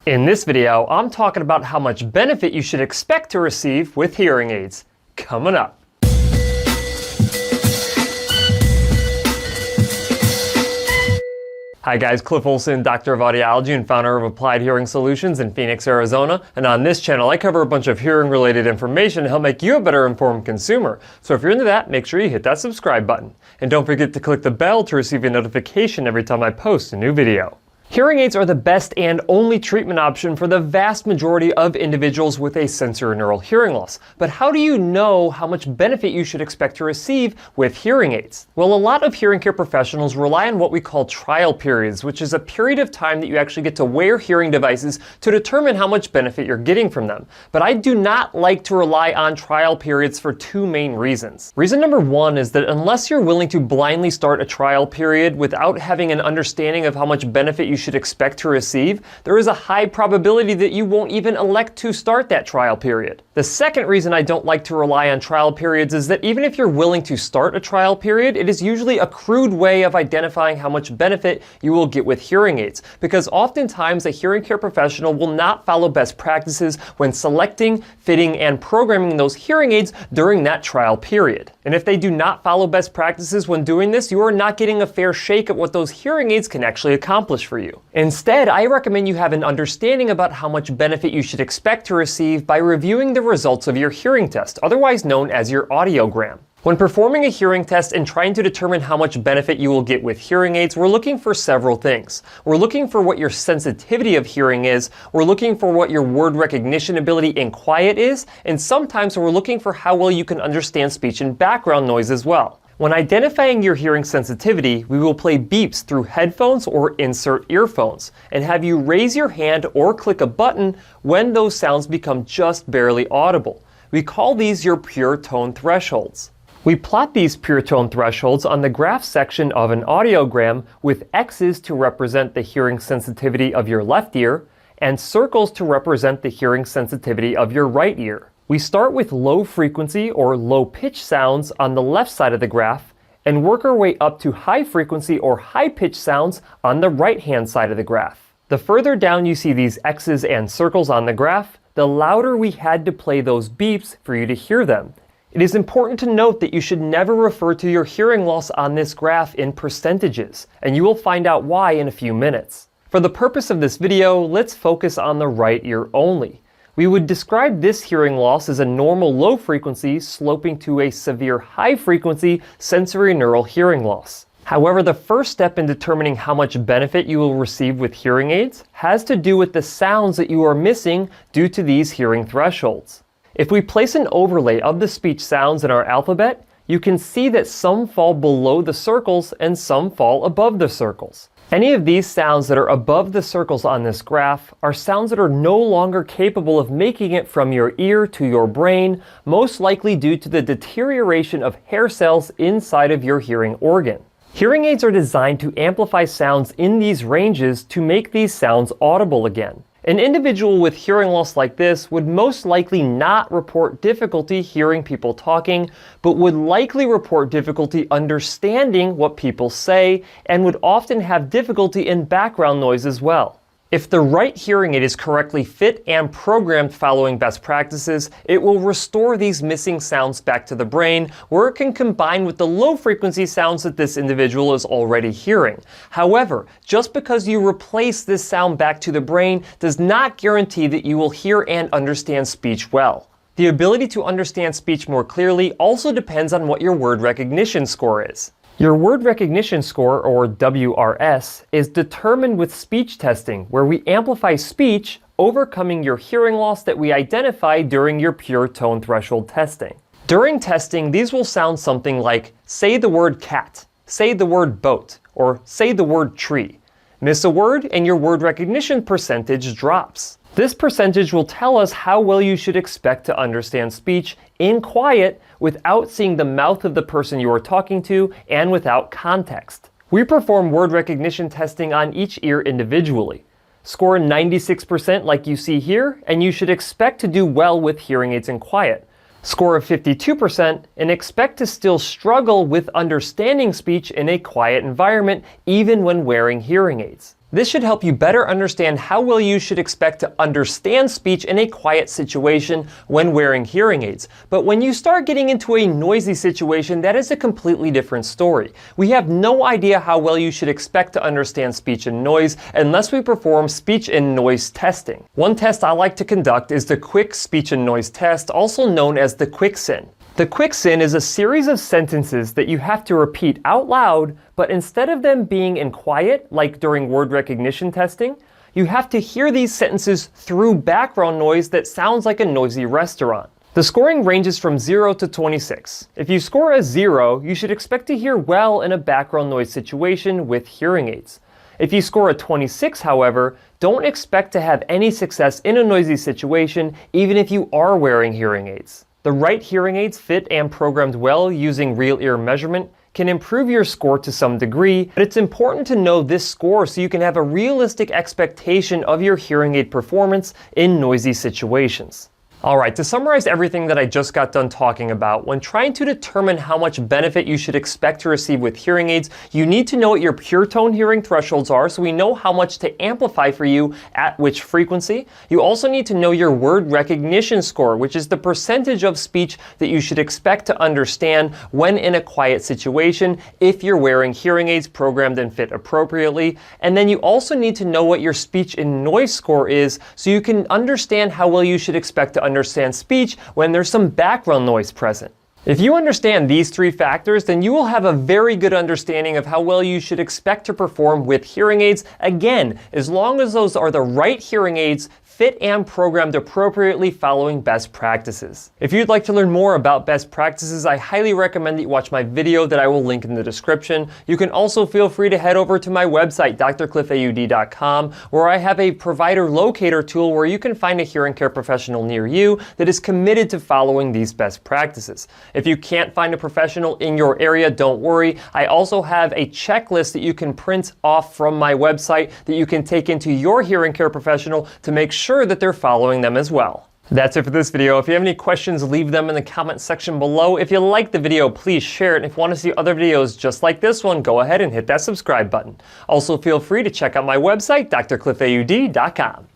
In this video, I'm talking about how much benefit you should expect to receive with hearing aids. Coming up. Hi guys, Cliff Olson, Doctor of Audiology and founder of Applied Hearing Solutions in Phoenix, Arizona. And on this channel, I cover a bunch of hearing-related information to help make you a better informed consumer. So if you're into that, make sure you hit that subscribe button. And don't forget to click the bell to receive a notification every time I post a new video. Hearing aids are the best and only treatment option for the vast majority of individuals with a sensorineural hearing loss. But how do you know how much benefit you should expect to receive with hearing aids? Well, a lot of hearing care professionals rely on what we call trial periods, which is a period of time that you actually get to wear hearing devices to determine how much benefit you're getting from them. But I do not like to rely on trial periods for two main reasons. Reason number one is that unless you're willing to blindly start a trial period without having an understanding of how much benefit you should expect to receive, there is a high probability that you won't even elect to start that trial period. The second reason I don't like to rely on trial periods is that even if you're willing to start a trial period, it is usually a crude way of identifying how much benefit you will get with hearing aids, because oftentimes a hearing care professional will not follow best practices when selecting, fitting, and programming those hearing aids during that trial period. And if they do not follow best practices when doing this, you are not getting a fair shake at what those hearing aids can actually accomplish for you. Instead, I recommend you have an understanding about how much benefit you should expect to receive by reviewing the results of your hearing test, otherwise known as your audiogram. When performing a hearing test and trying to determine how much benefit you will get with hearing aids, we're looking for several things. We're looking for what your sensitivity of hearing is, we're looking for what your word recognition ability in quiet is, and sometimes we're looking for how well you can understand speech and background noise as well. When identifying your hearing sensitivity, we will play beeps through headphones or insert earphones, and have you raise your hand or click a button when those sounds become just barely audible. We call these your pure tone thresholds. We plot these pure tone thresholds on the graph section of an audiogram with X's to represent the hearing sensitivity of your left ear and circles to represent the hearing sensitivity of your right ear. We start with low frequency or low pitch sounds on the left side of the graph and work our way up to high frequency or high pitch sounds on the right hand side of the graph. The further down you see these X's and circles on the graph, the louder we had to play those beeps for you to hear them. It is important to note that you should never refer to your hearing loss on this graph in percentages, and you will find out why in a few minutes. For the purpose of this video, let's focus on the right ear only. We would describe this hearing loss as a normal low frequency sloping to a severe high frequency sensorineural hearing loss. However, the first step in determining how much benefit you will receive with hearing aids has to do with the sounds that you are missing due to these hearing thresholds. If we place an overlay of the speech sounds in our alphabet, you can see that some fall below the circles and some fall above the circles. Any of these sounds that are above the circles on this graph are sounds that are no longer capable of making it from your ear to your brain, most likely due to the deterioration of hair cells inside of your hearing organ. Hearing aids are designed to amplify sounds in these ranges to make these sounds audible again. An individual with hearing loss like this would most likely not report difficulty hearing people talking, but would likely report difficulty understanding what people say, and would often have difficulty in background noise as well. If the right hearing aid is correctly fit and programmed following best practices, it will restore these missing sounds back to the brain, where it can combine with the low frequency sounds that this individual is already hearing. However, just because you replace this sound back to the brain does not guarantee that you will hear and understand speech well. The ability to understand speech more clearly also depends on what your word recognition score is. Your word recognition score, or WRS, is determined with speech testing, where we amplify speech, overcoming your hearing loss that we identify during your pure tone threshold testing. During testing, these will sound something like, say the word cat, say the word boat, or say the word tree. Miss a word and your word recognition percentage drops. This percentage will tell us how well you should expect to understand speech in quiet without seeing the mouth of the person you are talking to and without context. We perform word recognition testing on each ear individually. Score 96% like you see here, and you should expect to do well with hearing aids in quiet. Score of 52% and expect to still struggle with understanding speech in a quiet environment even when wearing hearing aids. This should help you better understand how well you should expect to understand speech in a quiet situation when wearing hearing aids. But when you start getting into a noisy situation, that is a completely different story. We have no idea how well you should expect to understand speech and noise unless we perform speech and noise testing. One test I like to conduct is the Quick Speech and Noise Test, also known as the Quick-SIN. The Quick-SIN is a series of sentences that you have to repeat out loud, but instead of them being in quiet, like during word recognition testing, you have to hear these sentences through background noise that sounds like a noisy restaurant. The scoring ranges from 0 to 26. If you score a 0, you should expect to hear well in a background noise situation with hearing aids. If you score a 26, however, don't expect to have any success in a noisy situation, even if you are wearing hearing aids. The right hearing aids fit and programmed well using real ear measurement can improve your score to some degree, but it's important to know this score so you can have a realistic expectation of your hearing aid performance in noisy situations. Alright, to summarize everything that I just got done talking about, when trying to determine how much benefit you should expect to receive with hearing aids, you need to know what your pure tone hearing thresholds are so we know how much to amplify for you at which frequency. You also need to know your word recognition score, which is the percentage of speech that you should expect to understand when in a quiet situation if you're wearing hearing aids programmed and fit appropriately. And then you also need to know what your speech and noise score is so you can understand how well you should expect to understand speech when there's some background noise present. If you understand these three factors, then you will have a very good understanding of how well you should expect to perform with hearing aids. Again, as long as those are the right hearing aids, fit and programmed appropriately following best practices. If you'd like to learn more about best practices, I highly recommend that you watch my video that I will link in the description. You can also feel free to head over to my website, drcliffaud.com, where I have a provider locator tool where you can find a hearing care professional near you that is committed to following these best practices. If you can't find a professional in your area, don't worry. I also have a checklist that you can print off from my website that you can take into your hearing care professional to make sure that they're following them as well. That's it for this video. If you have any questions, leave them in the comment section below. If you like the video, please share it. And if you want to see other videos just like this one, go ahead and hit that subscribe button. Also, feel free to check out my website, drcliffaud.com.